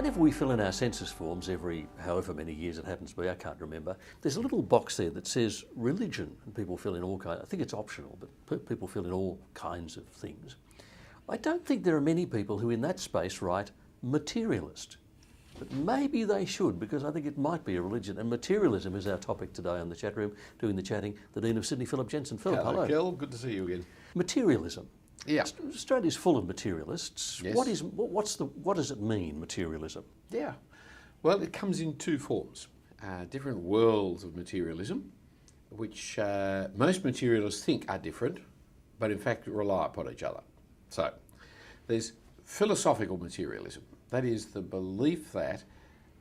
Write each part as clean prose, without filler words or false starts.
Whenever we fill in our census forms, every however many years it happens to be, I can't remember, there's a little box there that says religion, and people fill in all kinds. I think it's optional, but people fill in all kinds of things. I don't think there are many people who in that space write materialist, but maybe they should, because I think it might be a religion. And materialism is our topic today on the chat room. Doing the chatting, the Dean of Sydney, Phillip Jensen. Phillip, hello. Kel, good to see you again. Materialism. Yeah. Australia's full of materialists. Yes. What does it mean, materialism? Yeah. Well, it comes in two forms. Different worlds of materialism, which most materialists think are different, but in fact rely upon each other. So there's philosophical materialism. That is the belief that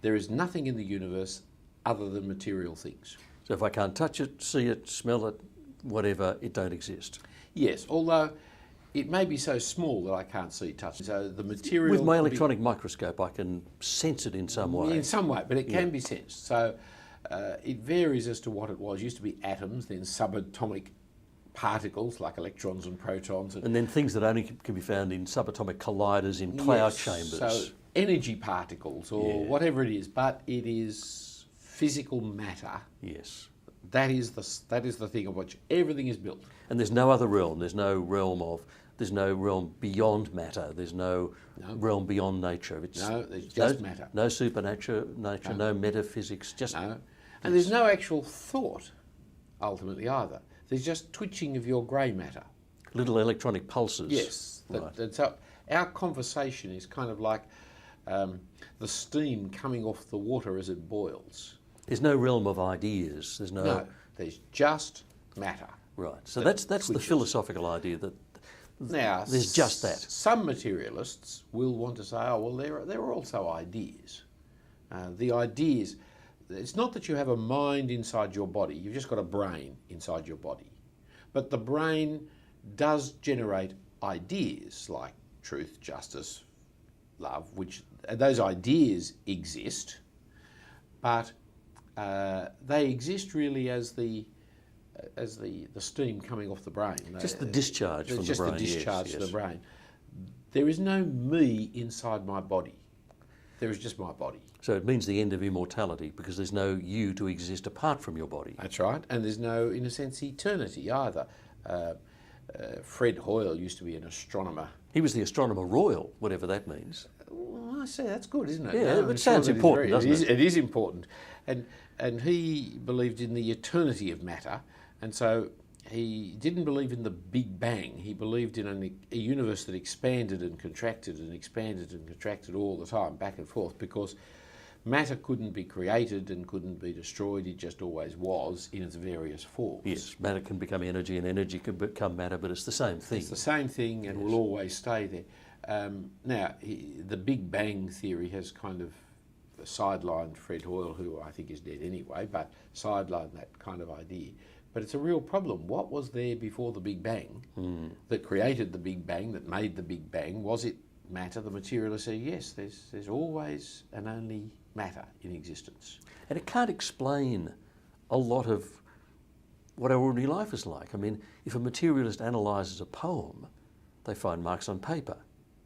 there is nothing in the universe other than material things. So if I can't touch it, see it, smell it, whatever, it don't exist. Yes, although it may be so small that I can't see, touch it. So the material... With my electronic microscope, I can sense it in some way. In some way, but it can be sensed. So it varies as to what it was. It used to be atoms, then subatomic particles like electrons and protons. And then things that only can be found in subatomic colliders in cloud chambers. So energy particles or whatever it is, but it is physical matter. Yes. That is the thing of which everything is built. And there's no other realm. There's no realm beyond matter. There's no realm beyond nature. There's just matter. No supernatural nature, no metaphysics, just... No. And there's no actual thought, ultimately, either. There's just twitching of your grey matter. Little electronic pulses. Yes. Right. So our conversation is kind of like the steam coming off the water as it boils. There's no realm of ideas. No, there's just matter. Right. So that's the philosophical idea that now there's just that. Some materialists will want to say, oh well, there are also ideas. The ideas. It's not that you have a mind inside your body. You've just got a brain inside your body, but the brain does generate ideas like truth, justice, love, which those ideas exist, but they exist really as the steam coming off the brain. Just the discharge from the brain. Just the discharge yes, from the brain. There is no me inside my body. There is just my body. So it means the end of immortality because there's no you to exist apart from your body. That's right. And there's no, in a sense, eternity either. Fred Hoyle used to be an astronomer. He was the astronomer royal, whatever that means. Well, I say that's good, isn't it? Yeah, it sounds important, doesn't it? It is important. And he believed in the eternity of matter, and so he didn't believe in the Big Bang. He believed in a universe that expanded and contracted and expanded and contracted all the time, back and forth, because matter couldn't be created and couldn't be destroyed. It just always was in its various forms. Yes, matter can become energy and energy can become matter, but it's the same thing. It's the same thing and will always stay there. Now, the Big Bang theory has kind of sidelined Fred Hoyle, who I think is dead anyway, but sidelined that kind of idea. But it's a real problem. What was there before the Big Bang that created the Big Bang, that made the Big Bang? Was it matter? The materialists say, yes, there's always and only matter in existence. And it can't explain a lot of what our ordinary life is like. I mean, if a materialist analyses a poem, they find marks on paper.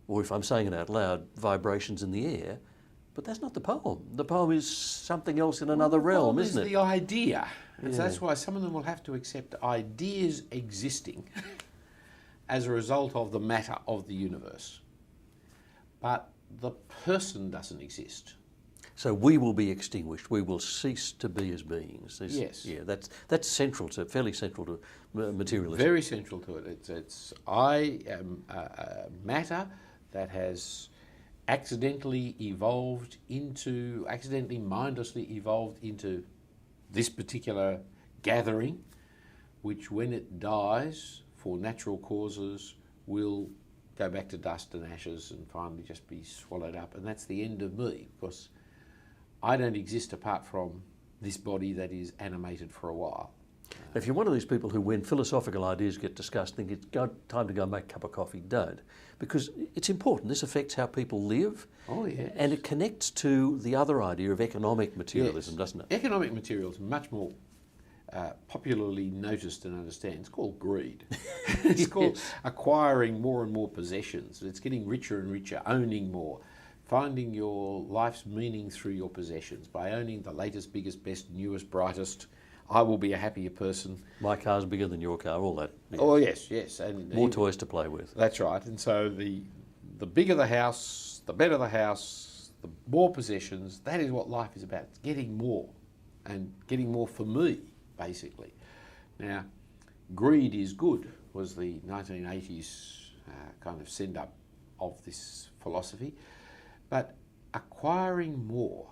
Or if I'm saying it out loud, vibrations in the air. But that's not the poem. The poem is something else in another realm, isn't it? The idea. And so that's why some of them will have to accept ideas existing as a result of the matter of the universe. But the person doesn't exist. So we will be extinguished. We will cease to be as beings. Yes. Yeah, that's central to, fairly central to materialism. Very central to it. I am matter that has accidentally mindlessly evolved into this particular gathering, which when it dies for natural causes will go back to dust and ashes and finally just be swallowed up. And that's the end of me, because I don't exist apart from this body that is animated for a while. If you're one of these people who, when philosophical ideas get discussed, think it's time to go make a cup of coffee, don't. Because it's important. This affects how people live. Oh, yes. And it connects to the other idea of economic materialism, doesn't it? Economic materialism, much more popularly noticed and understood. It's called greed. It's called acquiring more and more possessions. It's getting richer and richer, owning more, finding your life's meaning through your possessions, by owning the latest, biggest, best, newest, brightest. I will be a happier person. My car's bigger than your car, all that. Yes. Oh yes, and More toys to play with. That's right. And so the bigger the house, the better the house, the more possessions. That is what life is about. It's getting more, and getting more for me, basically. Now, greed is good was the 1980s kind of send-up of this philosophy, but acquiring more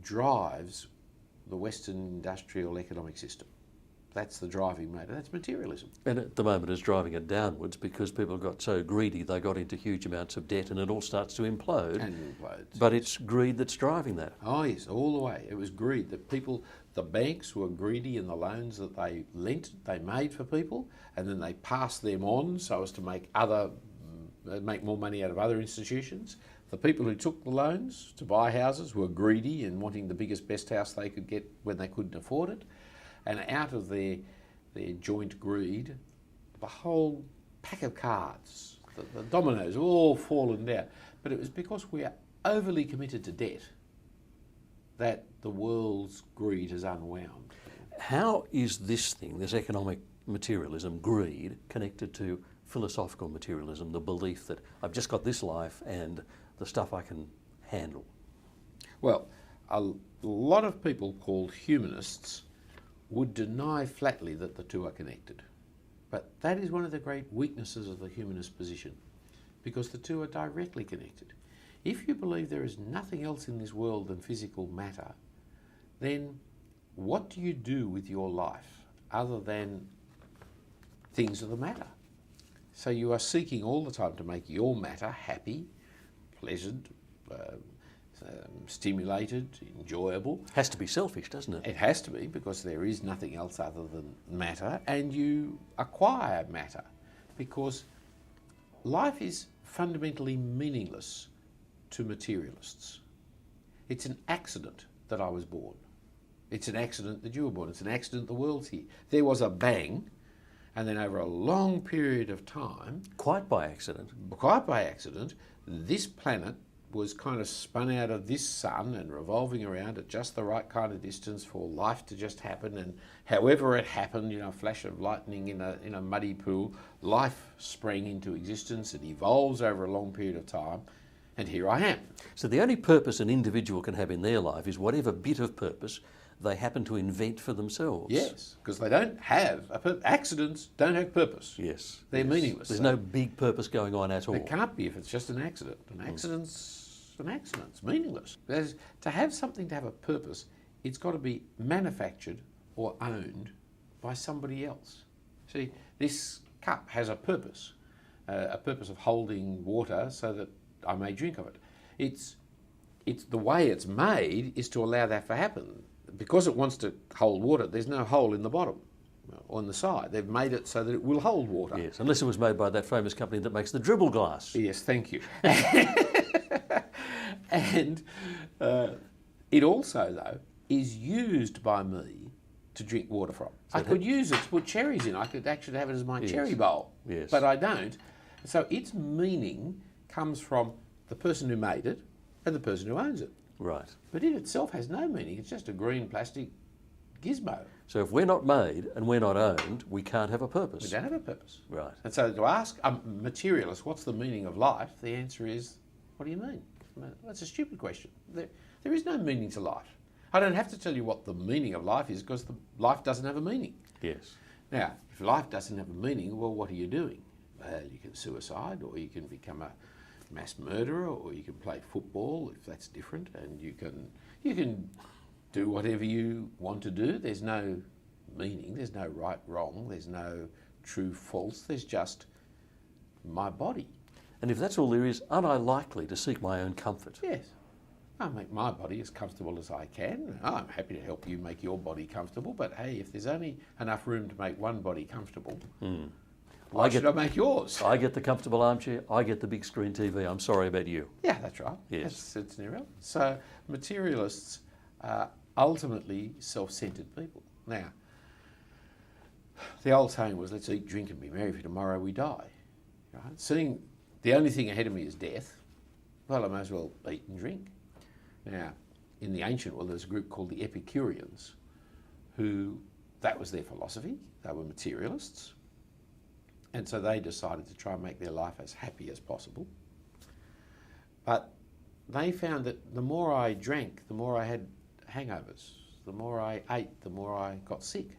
drives the Western industrial economic system. That's the driving motor. That's materialism. And at the moment it's driving it downwards because people got so greedy they got into huge amounts of debt and it all starts to implode. And it implodes. But it's greed that's driving that. Oh yes, all the way. It was greed. The banks were greedy in the loans that they made for people, and then they passed them on so as to make more money out of other institutions. The people who took the loans to buy houses were greedy and wanting the biggest, best house they could get when they couldn't afford it. And out of their joint greed, the whole pack of cards, the dominoes, have all fallen down. But it was because we are overly committed to debt that the world's greed has unwound. How is this thing, this economic materialism, greed, connected to philosophical materialism, the belief that I've just got this life and the stuff I can handle? Well, a lot of people called humanists would deny flatly that the two are connected. But that is one of the great weaknesses of the humanist position, because the two are directly connected. If you believe there is nothing else in this world than physical matter, then what do you do with your life other than things of the matter? So you are seeking all the time to make your matter happy, pleasant, stimulated, enjoyable. Has to be selfish, doesn't it? It has to be, because there is nothing else other than matter, and you acquire matter because life is fundamentally meaningless to materialists. It's an accident that I was born. It's an accident that you were born. It's an accident the world's here. There was a bang, and then over a long period of time, Quite by accident. this planet was kind of spun out of this sun and revolving around at just the right kind of distance for life to just happen. And however it happened, a flash of lightning in a muddy pool, life sprang into existence. It evolves over a long period of time, and here I am. So the only purpose an individual can have in their life is whatever bit of purpose they happen to invent for themselves. Yes, because they don't have accidents don't have purpose. Yes. They're yes. meaningless. There's no big purpose going on at all. There can't be if it's just an accident. An accident's an accident. It's meaningless. That is, to have something to have a purpose, it's got to be manufactured or owned by somebody else. See, this cup has a purpose of holding water so that I may drink of it. It's the way it's made is to allow that to happen. Because it wants to hold water, there's no hole in the bottom or on the side. They've made it so that it will hold water. Yes, unless it was made by that famous company that makes the dribble glass. Yes, thank you. And it also, though, is used by me to drink water from. So I could use it to put cherries in. I could actually have it as my cherry bowl. Yes. But I don't. So its meaning comes from the person who made it and the person who owns it. Right. But it itself has no meaning. It's just a green plastic gizmo. So if we're not made and we're not owned, we can't have a purpose. We don't have a purpose. Right. And so to ask a materialist, what's the meaning of life? The answer is, what do you mean? That's a stupid question. There is no meaning to life. I don't have to tell you what the meaning of life is because life doesn't have a meaning. Yes. Now, if life doesn't have a meaning, well, what are you doing? Well, you can suicide, or you can become a mass murderer, or you can play football if that's different, and you can do whatever you want to do. There's no meaning, there's no right, wrong, there's no true, false, there's just my body. And if that's all there is, aren't I likely to seek my own comfort? Yes. I make my body as comfortable as I can. I'm happy to help you make your body comfortable, but hey, if there's only enough room to make one body comfortable, why should I make yours? I get the comfortable armchair, I get the big screen TV. I'm sorry about you. Yeah, that's right. Yes. It's irrelevant. So materialists are ultimately self-centered people. Now, the old saying was, let's eat, drink and be merry, for tomorrow we die. Right? Seeing the only thing ahead of me is death, well, I may as well eat and drink. Now, in the ancient world, there was a group called the Epicureans, who, that was their philosophy. They were materialists. And so they decided to try and make their life as happy as possible. But they found that the more I drank, the more I had hangovers. The more I ate, the more I got sick.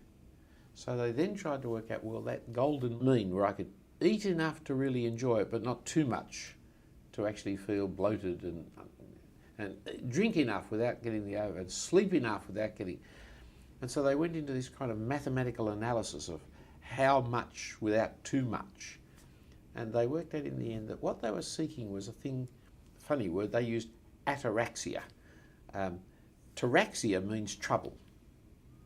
So they then tried to work out, well, that golden mean where I could eat enough to really enjoy it, but not too much to actually feel bloated, and drink enough without getting the over, and sleep enough without getting... And so they went into this kind of mathematical analysis of how much without too much. And they worked out in the end that what they were seeking was a thing, funny word, they used ataraxia. Taraxia means trouble.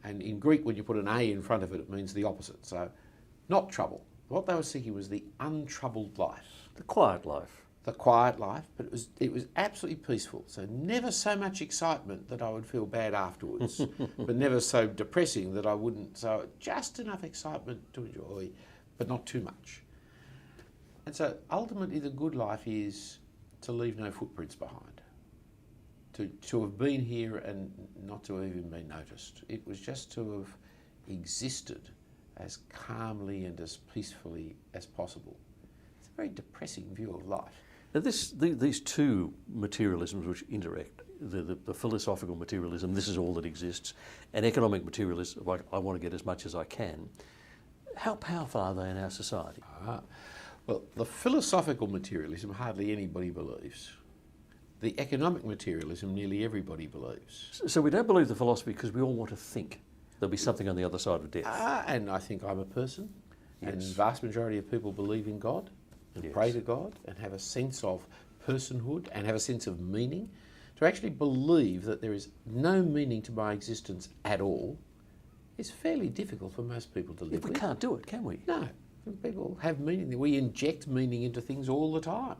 And in Greek, when you put an A in front of it, it means the opposite. So, not trouble. What they were seeking was the untroubled life. The quiet life. The quiet life, but it was absolutely peaceful. So never so much excitement that I would feel bad afterwards, but never so depressing that I wouldn't. So just enough excitement to enjoy, but not too much. And so ultimately the good life is to leave no footprints behind. To have been here and not to have even been noticed. It was just to have existed as calmly and as peacefully as possible. It's a very depressing view of life. Now these two materialisms which interact, the philosophical materialism, this is all that exists, and economic materialism, like I want to get as much as I can, how powerful are they in our society? Well, the philosophical materialism hardly anybody believes. The economic materialism nearly everybody believes. So we don't believe the philosophy because we all want to think there'll be something on the other side of death. And I think I'm a person, and Yes. the vast majority of people believe in God and Yes. pray to God and have a sense of personhood and have a sense of meaning. To actually believe that there is no meaning to my existence at all is fairly difficult for most people to live If we with. can't do it, can we? No, people have meaning. We inject meaning into things all the time.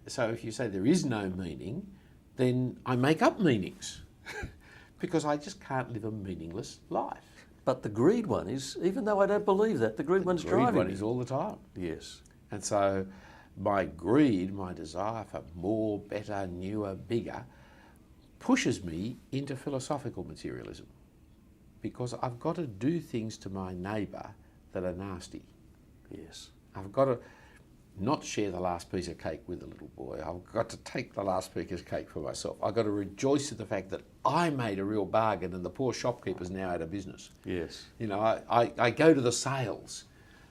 So if you say there is no meaning, then I make up meanings because I just can't live a meaningless life. But the greed one is, even though I don't believe that, the greed one's The greed driving one me. is all the time. Yes. And so my greed, my desire for more, better, newer, bigger, pushes me into philosophical materialism because I've got to do things to my neighbour that are nasty. Yes. I've got to not share the last piece of cake with the little boy. I've got to take the last piece of cake for myself. I've got to rejoice at the fact that I made a real bargain and the poor shopkeeper's now out of business. Yes. You know, I go to the sales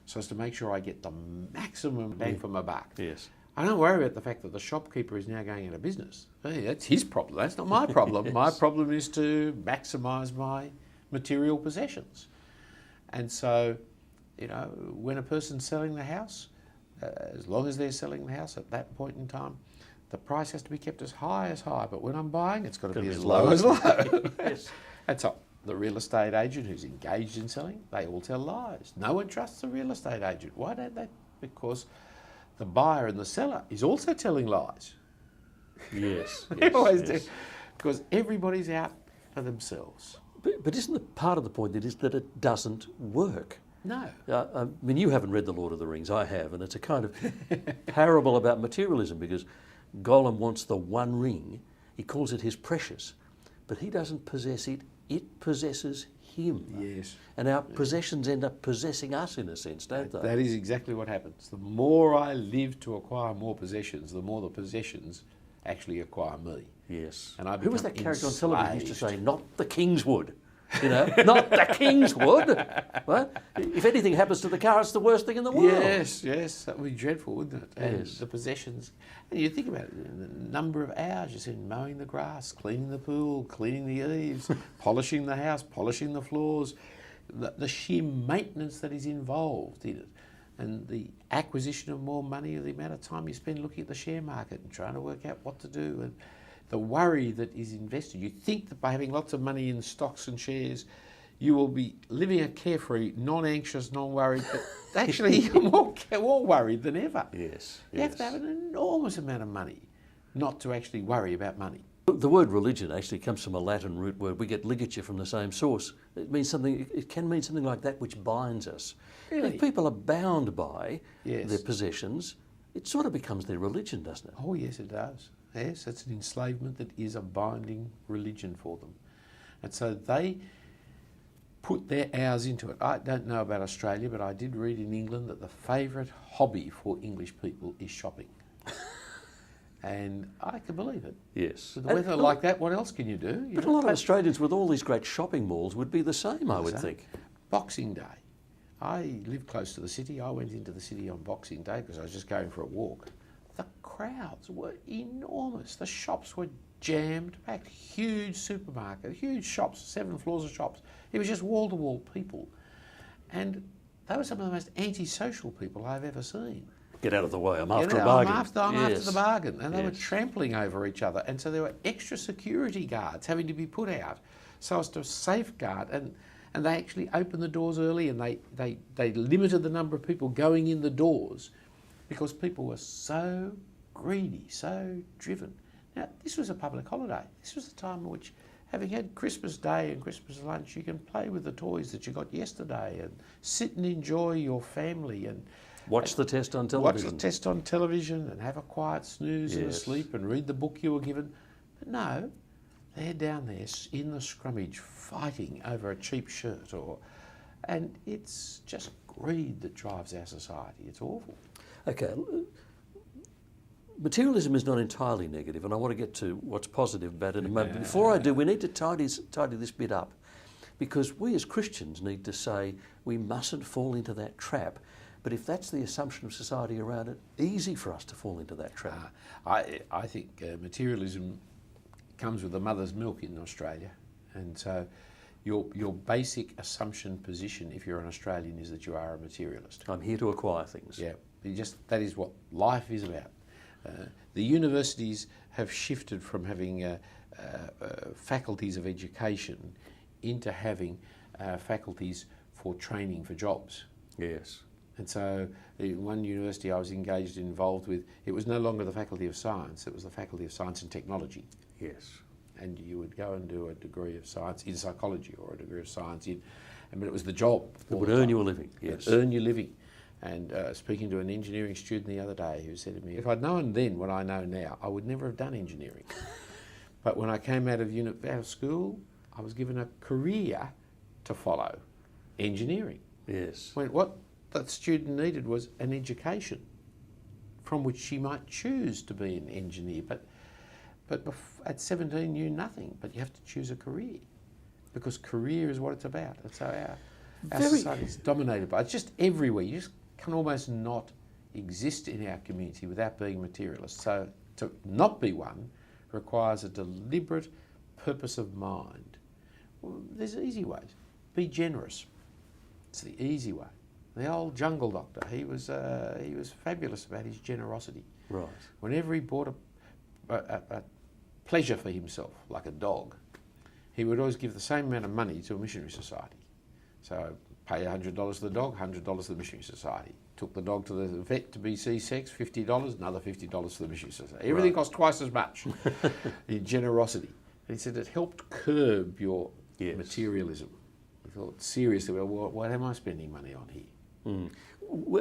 so as to make sure I get the maximum bang for my buck. Yes. I don't worry about the fact that the shopkeeper is now going out of business. Hey, that's his problem. That's not my problem. Yes. My problem is to maximise my material possessions. And so, you know, when a person's selling the house, as long as they're selling the house at that point in time, the price has to be kept as high. But when I'm buying, it's got to be as low as low. Yes. That's all. The real estate agent who's engaged in selling, they all tell lies. No one trusts the real estate agent. Why don't they? Because the buyer and the seller is also telling lies. Yes. They always yes. do. Because everybody's out for themselves. But isn't the part of the point that it doesn't work? No. I mean, you haven't read The Lord of the Rings. I have, and it's a kind of parable about materialism because Gollum wants the one ring. He calls it his precious, but he doesn't possess it. It possesses him. Yes. And our possessions end up possessing us in a sense, don't they? That is exactly what happens. The more I live to acquire more possessions, the more the possessions actually acquire me. Yes. And I Who was become that character on television who used to enslaved. say, not the king's wood? You know, not the king's wood. What? If anything happens to the car, it's the worst thing in the world. Yes, yes, that would be dreadful, wouldn't it? And Yes. the possessions. And you think about it, the number of hours you spend mowing the grass, cleaning the pool, cleaning the eaves, polishing the house, polishing the floors, the sheer maintenance that is involved in it, and the acquisition of more money, or the amount of time you spend looking at the share market and trying to work out what to do, and the worry that is invested. You think that by having lots of money in stocks and shares, you will be living a carefree, non-anxious, non-worried, but actually you're more worried than ever. Yes. You have to have an enormous amount of money not to actually worry about money. The word religion actually comes from a Latin root word. We get ligature from the same source. It means something. It can mean something like that which binds us. Really? If people are bound by Yes. their possessions, it sort of becomes their religion, doesn't it? Oh yes, it does. Yes, it's an enslavement that is a binding religion for them. And so they put their hours into it. I don't know about Australia, but I did read in England that the favourite hobby for English people is shopping. And I can believe it. Yes. With the weather like that, what else can you do? But a lot of Australians with all these great shopping malls would be the same, I would think. Boxing Day. I live close to the city. I went into the city on Boxing Day because I was just going for a walk. The crowds were enormous. The shops were jammed packed. Huge supermarket, huge shops, 7 floors of shops. It was just wall-to-wall people. And they were some of the most antisocial people I've ever seen. Get out of the way, I'm after a bargain. I'm after the bargain. And they were trampling over each other. And so there were extra security guards having to be put out so as to safeguard. And they actually opened the doors early, and they limited the number of people going in the doors because people were so greedy, so driven. Now, this was a public holiday. This was a time in which, having had Christmas Day and Christmas lunch, you can play with the toys that you got yesterday and sit and enjoy your family and watch the test on television. Watch the test on television and have a quiet snooze and a sleep and read the book you were given. But no, they're down there in the scrummage fighting over a cheap shirt, and it's just greed that drives our society. It's awful. Okay. Materialism is not entirely negative, and I want to get to what's positive about it in a moment. But before I do, we need to tidy this bit up, because we as Christians need to say we mustn't fall into that trap. But if that's the assumption of society around it, easy for us to fall into that trap. I think materialism comes with the mother's milk in Australia, and so your basic assumption position, if you're an Australian, is that you are a materialist. I'm here to acquire things. Yeah, that is what life is about. The universities have shifted from having faculties of education into having faculties for training for jobs. Yes. And so one university I was involved with, it was no longer the Faculty of Science, it was the Faculty of Science and Technology. Yes. And you would go and do a degree of science in psychology or a degree of science but it was the job. It would earn you a living, yes. Earn your living. And speaking to an engineering student the other day who said to me, if I'd known then what I know now, I would never have done engineering. But when I came out of school, I was given a career to follow, engineering. Yes. What that student needed was an education from which she might choose to be an engineer, but at 17 knew nothing, but you have to choose a career, because career is what it's about. That's how our society is dominated by. It's just everywhere. You just can almost not exist in our community without being materialist. So to not be one requires a deliberate purpose of mind. Well, there's easy ways. Be generous. It's the easy way. The old jungle doctor, he was fabulous about his generosity. Right. Whenever he bought a pleasure for himself, like a dog, he would always give the same amount of money to a missionary society. So pay $100 to the dog, $100 to the missionary society. Took the dog to the vet to be C-sex, $50, another $50 to the missionary society. Everything cost twice as much in generosity. And he said it helped curb your materialism. He thought seriously, well, what am I spending money on here? Mm.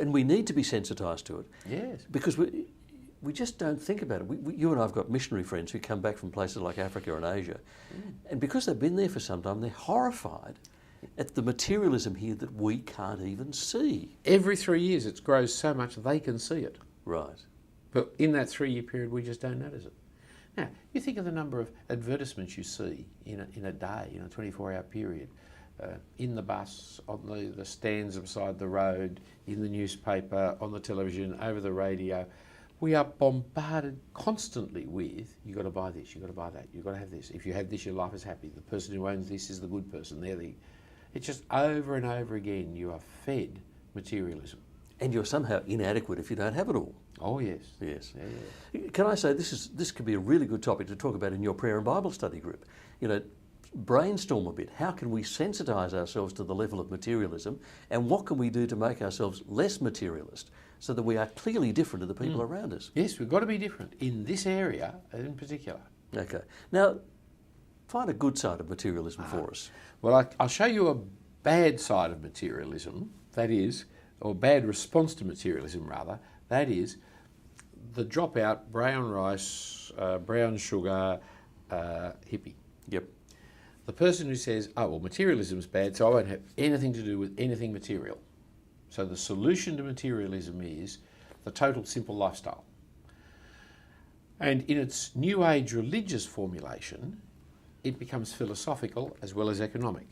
And we need to be sensitised to it. Yes. Because we just don't think about it. You and I have got missionary friends who come back from places like Africa and Asia, and because they've been there for some time, they're horrified at the materialism here that we can't even see. Every 3 years it grows so much they can see it. Right. But in that 3-year period we just don't notice it. Now, you think of the number of advertisements you see in a day, in a 24-hour period, in the bus, on the stands beside the road, in the newspaper, on the television, over the radio. We are bombarded constantly with, you've got to buy this, you've got to buy that, you've got to have this. If you have this, your life is happy. The person who owns this is the good person. It's just over and over again you are fed materialism. And you're somehow inadequate if you don't have it all. Oh yes. Yes. Yeah. Can I say this could be a really good topic to talk about in your prayer and Bible study group. You know, brainstorm a bit. How can we sensitise ourselves to the level of materialism, and what can we do to make ourselves less materialist so that we are clearly different to the people around us? Yes, we've got to be different in this area in particular. Okay. Now, find a good side of materialism for us. Well, I'll show you a bad side of materialism, that is, or bad response to materialism rather, that is the dropout, brown rice, brown sugar, hippie. Yep. The person who says, oh, well, materialism's bad, so I won't have anything to do with anything material. So the solution to materialism is the total simple lifestyle. And in its New Age religious formulation, it becomes philosophical as well as economic.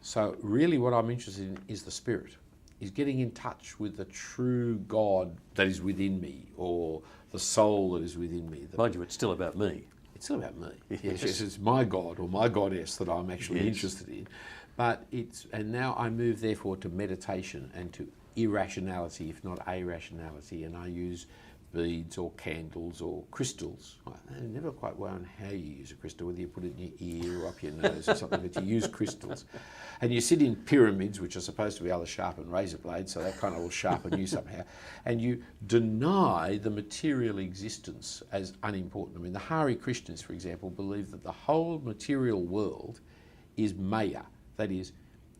So really what I'm interested in is the spirit, is getting in touch with the true God that is within me, or the soul that is within me. Mind you, it's still about me. It's still about me. Yes. Yes, it's my God or my goddess that I'm actually Yes. interested in. But and now I move therefore to meditation and to irrationality, if not irrationality, and I use beads or candles or crystals. I never quite wound how you use a crystal, whether you put it in your ear or up your nose or something, but you use crystals. And you sit in pyramids, which are supposed to be able to sharpen razor blades, so that kind of will sharpen you somehow. And you deny the material existence as unimportant. I mean, the Hare Krishnas, for example, believe that the whole material world is maya, that is,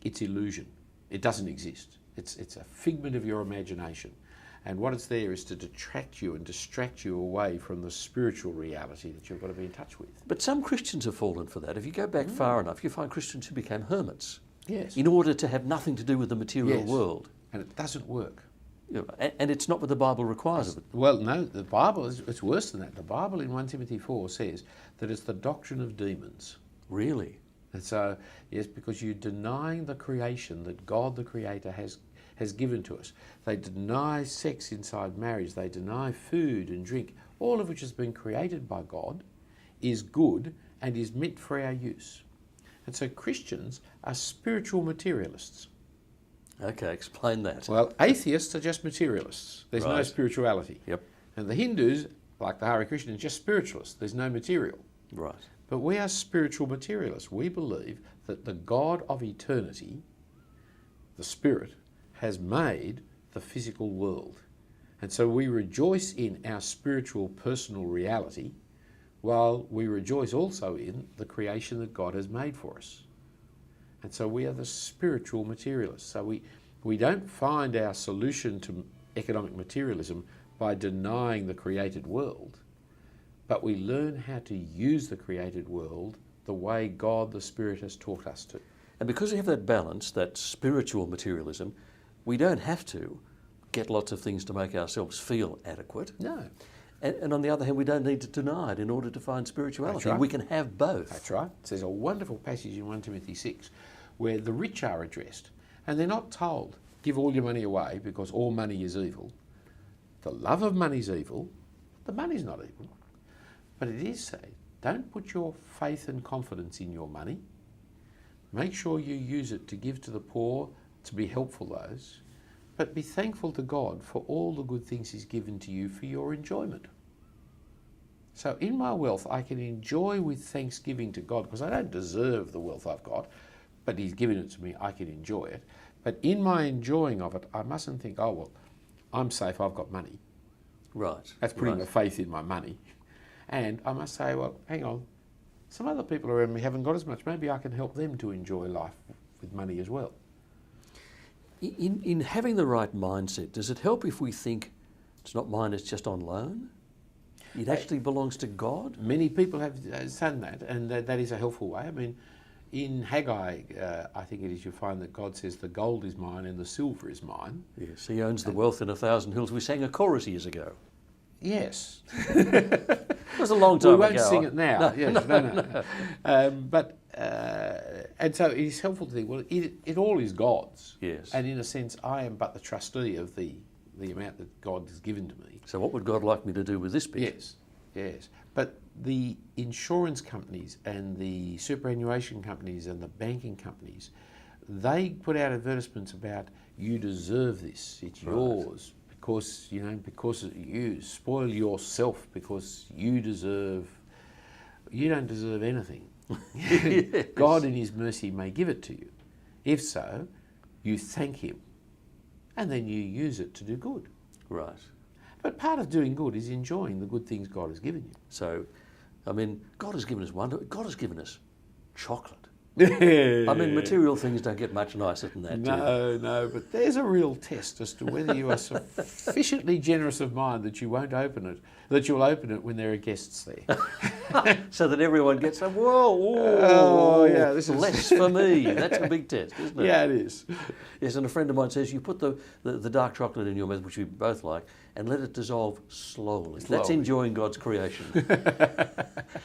it's illusion. It doesn't exist. It's a figment of your imagination. And what it's there is to detract you and distract you away from the spiritual reality that you've got to be in touch with. But some Christians have fallen for that. If you go back far enough, you find Christians who became hermits. Yes. In order to have nothing to do with the material world. And it doesn't work. You know, and it's not what the Bible requires of it. Well, no, the Bible, it's worse than that. The Bible in 1 Timothy 4 says that it's the doctrine of demons. Really? And so, yes, because you're denying the creation that God the Creator has given to us. They deny sex inside marriage. They deny food and drink, all of which has been created by God, is good and is meant for our use. And so Christians are spiritual materialists. Okay, explain that. Well, atheists are just materialists. There's no Right. spirituality. Yep. And the Hindus, like the Hare Krishna, are just spiritualists. There's no material. Right. But we are spiritual materialists. We believe that the God of eternity, the Spirit, has made the physical world. And so we rejoice in our spiritual personal reality, while we rejoice also in the creation that God has made for us. And so we are the spiritual materialists. So we don't find our solution to economic materialism by denying the created world, but we learn how to use the created world the way God the Spirit has taught us to. And because we have that balance, that spiritual materialism, we don't have to get lots of things to make ourselves feel adequate. No. And on the other hand, we don't need to deny it in order to find spirituality. That's right. We can have both. That's right. There's a wonderful passage in 1 Timothy 6 where the rich are addressed, and they're not told, give all your money away because all money is evil. The love of money is evil. The money's not evil. But it is said, don't put your faith and confidence in your money. Make sure you use it to give to the poor, to be helpful those, but be thankful to God for all the good things He's given to you for your enjoyment. So in my wealth, I can enjoy with thanksgiving to God, because I don't deserve the wealth I've got, but He's given it to me, I can enjoy it. But in my enjoying of it, I mustn't think, oh, well, I'm safe, I've got money. Right. That's putting right. the faith in my money. And I must say, well, hang on, some other people around me haven't got as much. Maybe I can help them to enjoy life with money as well. In having the right mindset, does it help if we think it's not mine, it's just on loan? It actually belongs to God? Many people have done that, and that is a helpful way. I mean, in Haggai, I think it is, you find that God says, the gold is mine and the silver is mine. Yes, He owns the wealth in 1,000 hills. We sang a chorus years ago. Yes. It was a long time We ago. won't sing it now. No, Yes, no. And so it is helpful to think, well, it all is God's. Yes. And in a sense, I am but the trustee of the amount that God has given to me. So what would God like me to do with this bit? Yes. But the insurance companies and the superannuation companies and the banking companies, they put out advertisements about, you deserve this, it's yours. Because you spoil yourself because you don't deserve anything. Yes. God in His mercy may give it to you. If so, you thank Him and then you use it to do good. Right. But part of doing good is enjoying the good things God has given you. So, I mean, God has given us God has given us chocolate. I mean, material things don't get much nicer than that, do they? No, but there's a real test as to whether you are sufficiently generous of mind that you won't open it, that you'll open it when there are guests there. So that everyone gets a, whoa, Oh, yeah, this is... less for me. That's a big test, isn't it? Yeah, it is. Yes, and a friend of mine says you put the dark chocolate in your mouth, which we both like, and let it dissolve slowly. That's enjoying God's creation.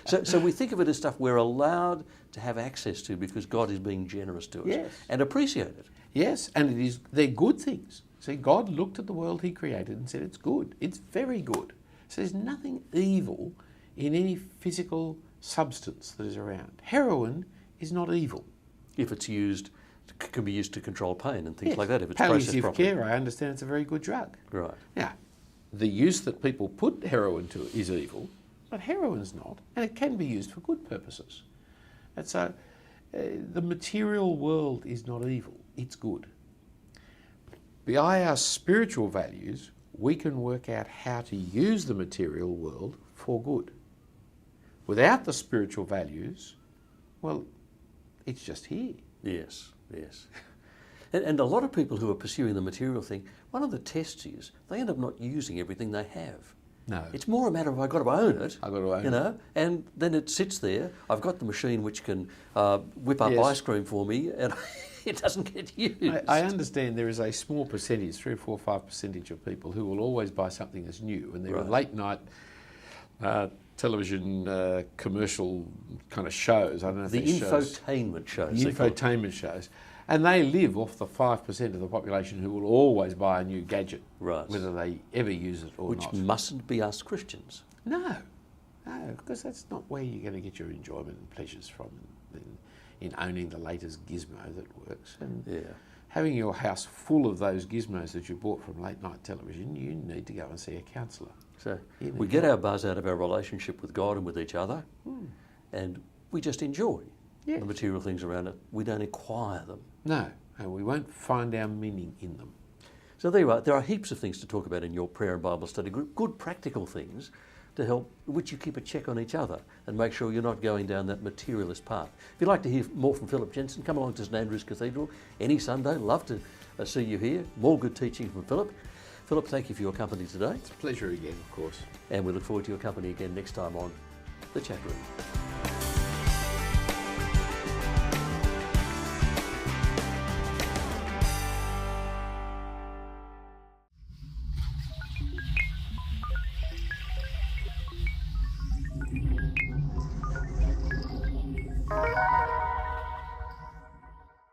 So we think of it as stuff we're allowed to have access to because God is being generous to us. Yes. And appreciate it. Yes, and they're good things. See, God looked at the world he created and said it's good. It's very good. So there's nothing evil in any physical substance that is around. Heroin is not evil. If it's used, can be used to control pain and things Yes. like that, if it's processed Palliative properly. care, I understand it's a very good drug. Right. Now, the use that people put heroin to is evil, but heroin's not, and it can be used for good purposes. And so the material world is not evil, it's good. By our spiritual values, we can work out how to use the material world for good. Without the spiritual values, well, it's just here. Yes, yes. And a lot of people who are pursuing the material thing, one of the tests is they end up not using everything they have. No. It's more a matter of I've got to own it. I've got to own it. You know, and then it sits there. I've got the machine which can whip up Yes. ice cream for me, and it doesn't get used. I understand there is a small percentage, 3 or 4 or 5% of people who will always buy something that's new, and there are late night television commercial kind of shows. I don't know if The they're shows. infotainment shows. The they call it. infotainment shows. And they live off the 5% of the population who will always buy a new gadget, Right. whether they ever use it or Which not. mustn't be us Christians. No, because that's not where you're going to get your enjoyment and pleasures from in owning the latest gizmo that works. And Yeah. having your house full of those gizmos that you bought from late night television, you need to go and see a counsellor. So Yeah, we get our buzz out of our relationship with God and with each other, and we just enjoy Yes. the material things around it. We don't acquire them. No, and we won't find our meaning in them. So there you are. There are heaps of things to talk about in your prayer and Bible study group. Good practical things to help, which you keep a check on each other and make sure you're not going down that materialist path. If you'd like to hear more from Phillip Jensen, come along to St Andrew's Cathedral any Sunday. Love to see you here. More good teaching from Phillip. Phillip, thank you for your company today. It's a pleasure again, of course. And we look forward to your company again next time on The Chat Room.